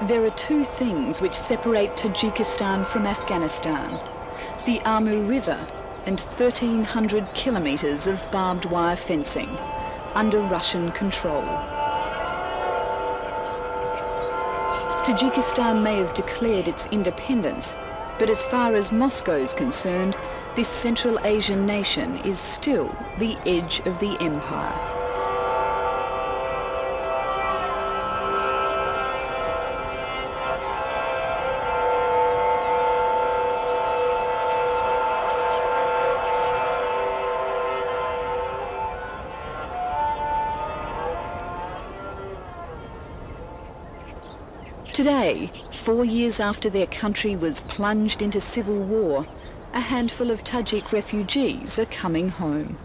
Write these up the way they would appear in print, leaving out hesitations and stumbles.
There are two things which separate Tajikistan from Afghanistan: the Amu River and 1,300 kilometres of barbed wire fencing under Russian control. Tajikistan may have declared its independence, but as far as Moscow is concerned, this Central Asian nation is still the edge of the empire. Today, 4 years after their country was plunged into civil war, a handful of Tajik refugees are coming home.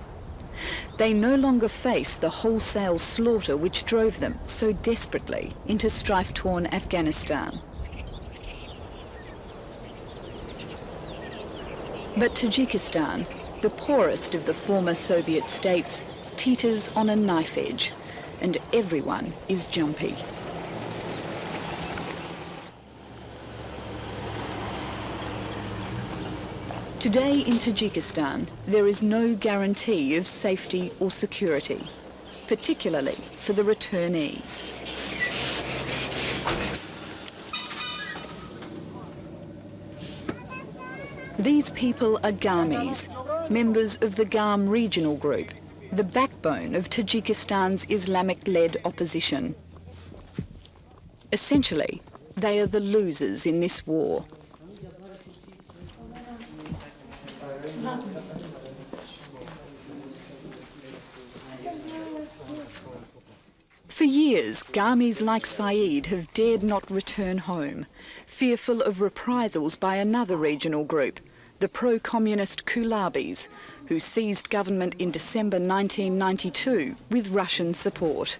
They no longer face the wholesale slaughter which drove them so desperately into strife-torn Afghanistan. But Tajikistan, the poorest of the former Soviet states, teeters on a knife edge, and everyone is jumpy. Today in Tajikistan, there is no guarantee of safety or security, particularly for the returnees. These people are Gamis, members of the Gam regional group, the backbone of Tajikistan's Islamic-led opposition. Essentially, they are the losers in this war. For years, Gamis like Saeed have dared not return home, fearful of reprisals by another regional group, the pro-communist Kulabis, who seized government in December 1992 with Russian support.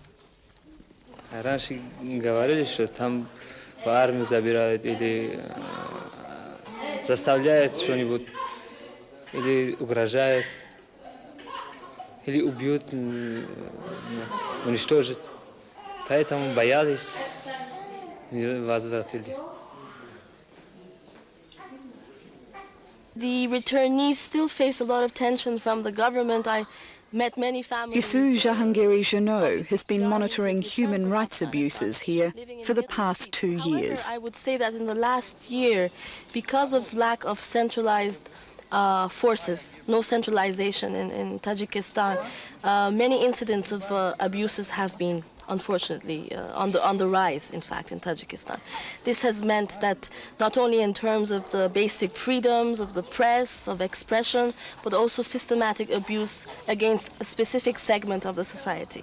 Заставляет что-нибудь или угрожает, или убьют, уничтожит. Поэтому боялись, возвратили. The returnees still face a lot of tension from the government. I met many families. Hisu Jahangiri Janot has been monitoring human rights abuses here for the past 2 years. However, I would say that in the last year, because of lack of centralized forces, no centralization in Tajikistan, many incidents of abuses have been, unfortunately, on the rise, in fact, in Tajikistan. This has meant that not only in terms of the basic freedoms of the press, of expression, but also systematic abuse against a specific segment of the society.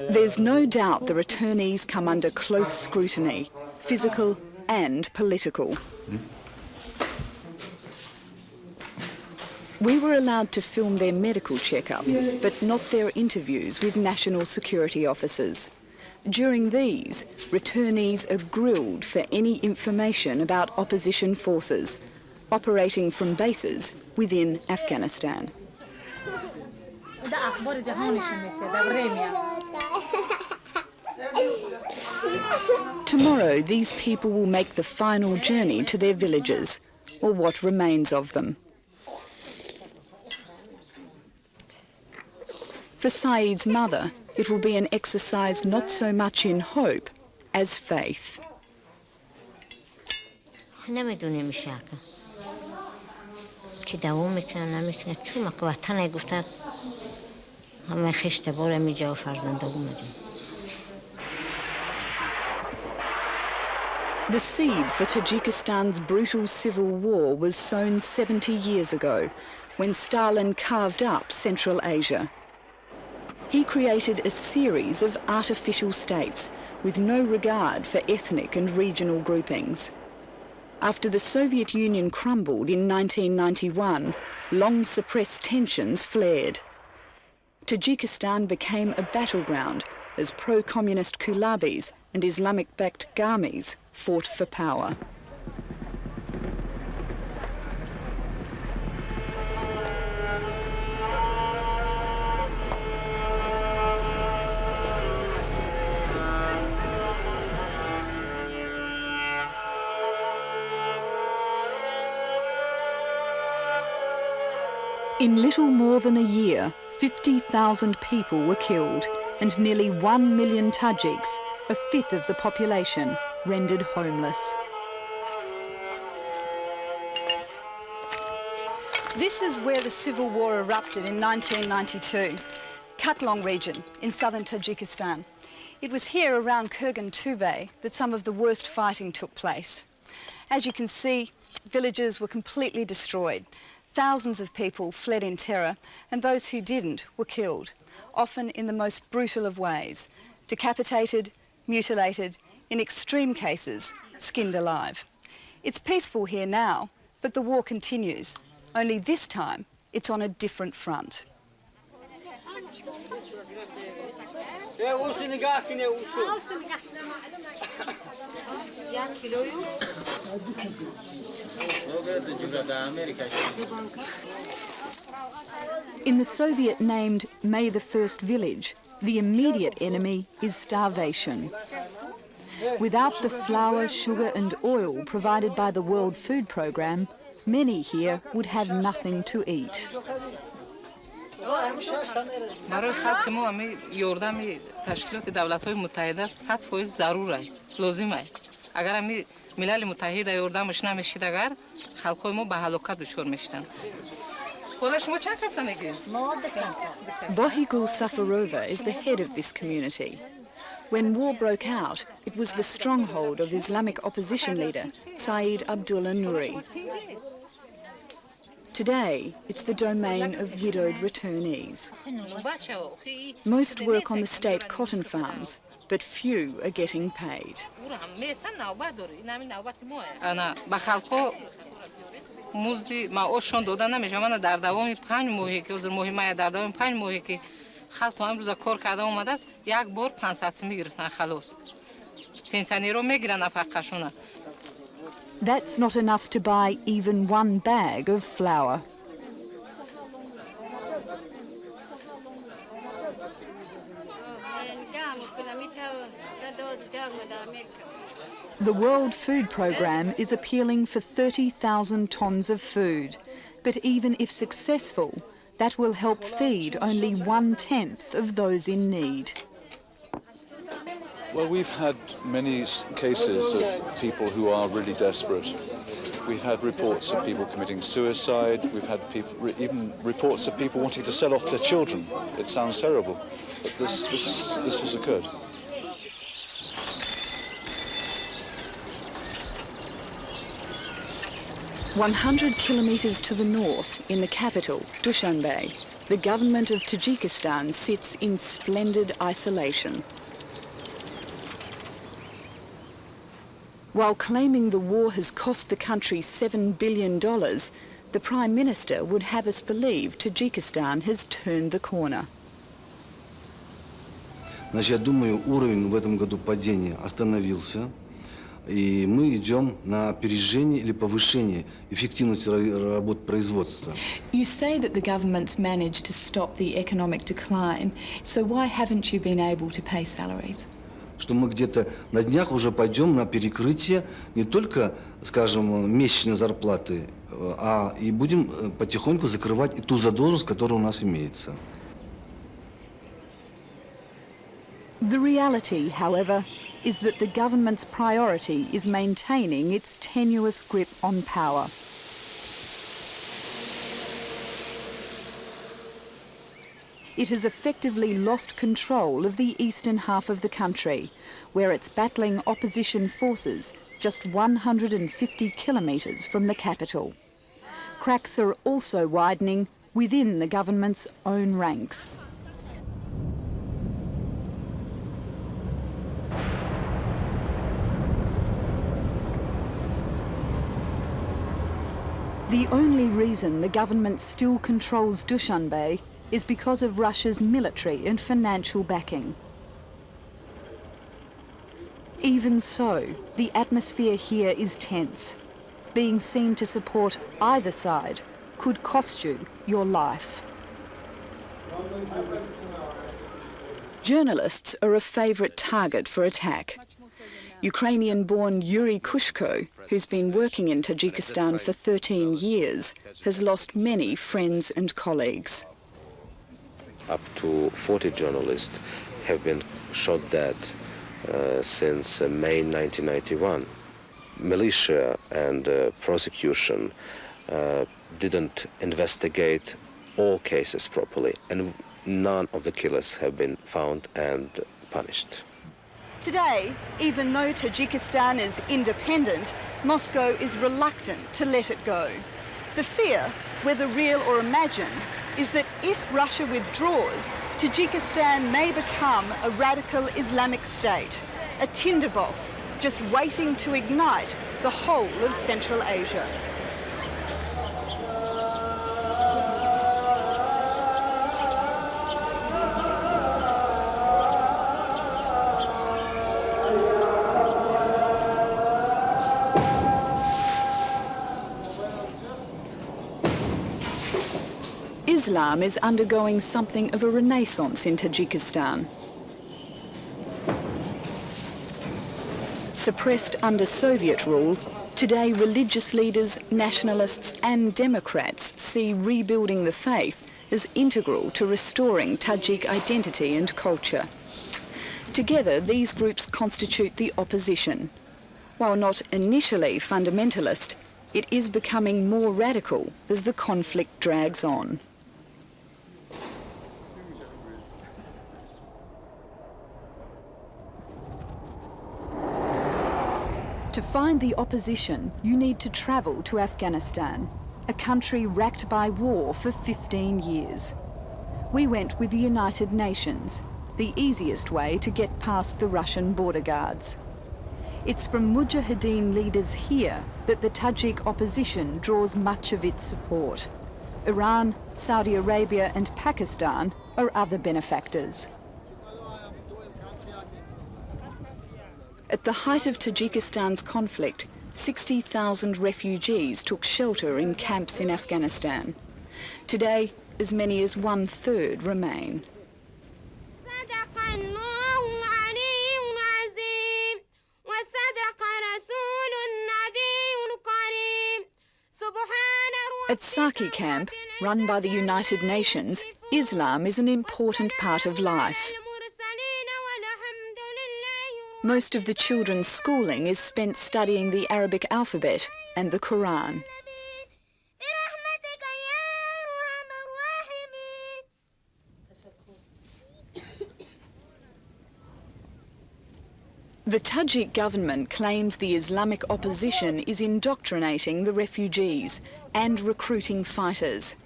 There's no doubt the returnees come under close scrutiny, physical and political. We were allowed to film their medical checkup, but not their interviews with national security officers. During these, returnees are grilled for any information about opposition forces operating from bases within Afghanistan. Tomorrow, these people will make the final journey to their villages, or what remains of them. For Saeed's mother, it will be an exercise not so much in hope as faith. The seed for Tajikistan's brutal civil war was sown 70 years ago, when Stalin carved up Central Asia. He created a series of artificial states with no regard for ethnic and regional groupings. After the Soviet Union crumbled in 1991, long-suppressed tensions flared. Tajikistan became a battleground as pro-communist Kulabis and Islamic-backed Gamis fought for power. In little more than a year, 50,000 people were killed and nearly 1 million Tajiks, a fifth of the population, rendered homeless. This is where the civil war erupted in 1992, Katlong region in southern Tajikistan. It was here around Kurgan-Tubay that some of the worst fighting took place. As you can see, villages were completely destroyed. Thousands of people fled in terror, and those who didn't were killed, often in the most brutal of ways, decapitated, mutilated, in extreme cases, skinned alive. It's peaceful here now, but the war continues. Only this time, it's on a different front. In the Soviet-named May the 1st village, the immediate enemy is starvation. Without the flour, sugar and oil provided by the World Food Programme, many here would have nothing to eat. برای خلق ما همی یاردم تشکیلات دولت‌های متحده 100% ضروره لازمه اگر همی ملل متحد یاردمش نمیشید اگر خلق‌های ما به هلاکت دچار میشدن خدا شما چند کس میگید Bohigul Safarova is the head of this community. When war broke out, it was the stronghold of Islamic opposition leader Saeed Abdullah Nouri. Today, it's the domain of widowed returnees. Most work on the state cotton farms, but few are getting paid. انا به خلق‌ها مزد معاششان داده نمیشه من در دوام 5 ماهی که از مهمه در دوام 5 ماهی که خلق تو امروز کار کرده اومده است یک بار 500 میگرفتن خلاص پنسیونر رو میگیرن نفقه‌شون That's not enough to buy even one bag of flour. The World Food Programme is appealing for 30,000 tonnes of food, but even if successful, that will help feed only 1/10 of those in need. Well, we've had many cases of people who are really desperate. We've had reports of people committing suicide. We've had even reports of people wanting to sell off their children. It sounds terrible, but this has occurred. "100 kilometres to the north, in the capital, Dushanbe, the government of Tajikistan sits in splendid isolation. While claiming the war has cost the country $7 billion, the Prime Minister would have us believe Tajikistan has turned the corner. Значит, я думаю, уровень в этом году падения остановился, и мы идем на опережение или повышение эффективности работ производства. You say that the government's managed to stop the economic decline, so why haven't you been able to pay salaries? Что мы где-то на днях уже пойдем на перекрытие не только, скажем, месячной зарплаты, а и будем потихоньку закрывать и ту задолженность, которая у нас имеется. The reality, however, is that the government's priority is maintaining its tenuous grip on power. It has effectively lost control of the eastern half of the country, where it's battling opposition forces just 150 kilometres from the capital. Cracks are also widening within the government's own ranks. The only reason the government still controls Dushanbe is because of Russia's military and financial backing. Even so, the atmosphere here is tense. Being seen to support either side could cost you your life. Journalists are a favourite target for attack. Ukrainian-born Yuri Kushko, who's been working in Tajikistan for 13 years, has lost many friends and colleagues. Up to 40 journalists have been shot dead since May 1991. Militia and prosecution didn't investigate all cases properly, and none of the killers have been found and punished. Today, even though Tajikistan is independent, Moscow is reluctant to let it go. The fear, whether real or imagined, is that if Russia withdraws, Tajikistan may become a radical Islamic state, a tinderbox just waiting to ignite the whole of Central Asia. Islam is undergoing something of a renaissance in Tajikistan. Suppressed under Soviet rule, today religious leaders, nationalists and Democrats see rebuilding the faith as integral to restoring Tajik identity and culture. Together, these groups constitute the opposition. While not initially fundamentalist, it is becoming more radical as the conflict drags on. To find the opposition, you need to travel to Afghanistan, a country racked by war for 15 years. We went with the United Nations, the easiest way to get past the Russian border guards. It's from Mujahideen leaders here that the Tajik opposition draws much of its support. Iran, Saudi Arabia and Pakistan are other benefactors. At the height of Tajikistan's conflict, 60,000 refugees took shelter in camps in Afghanistan. Today, as many as 1/3 remain. At Saki camp, run by the United Nations, Islam is an important part of life. Most of the children's schooling is spent studying the Arabic alphabet and the Quran. The Tajik government claims the Islamic opposition is indoctrinating the refugees and recruiting fighters.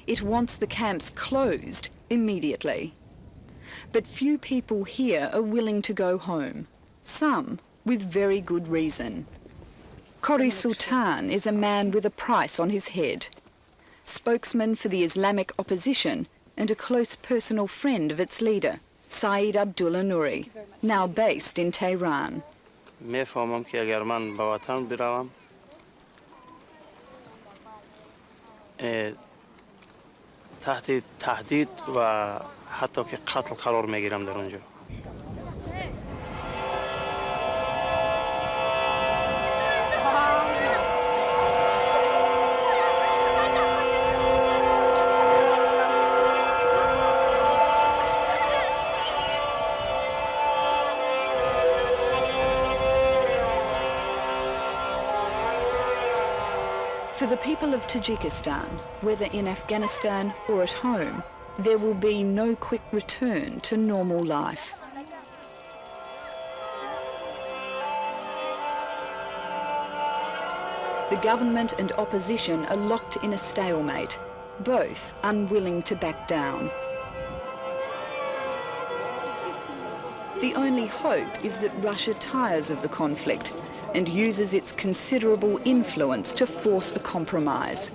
It wants the camps closed immediately. But few people here are willing to go home. Some with very good reason. Kori Sultan is a man with a price on his head. Spokesman for the Islamic opposition and a close personal friend of its leader, Saeed Abdullah Nouri, now based in Tehran. میفهمم که اگر من به وطن بروم تحت تهدید و حتی که قتل قرار میگیرم در اونجا. For the people of Tajikistan, whether in Afghanistan or at home, there will be no quick return to normal life. The government and opposition are locked in a stalemate, both unwilling to back down. The only hope is that Russia tires of the conflict and uses its considerable influence to force a compromise.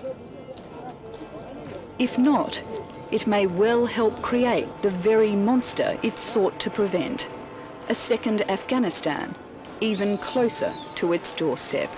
If not, it may well help create the very monster it sought to prevent, a second Afghanistan, even closer to its doorstep.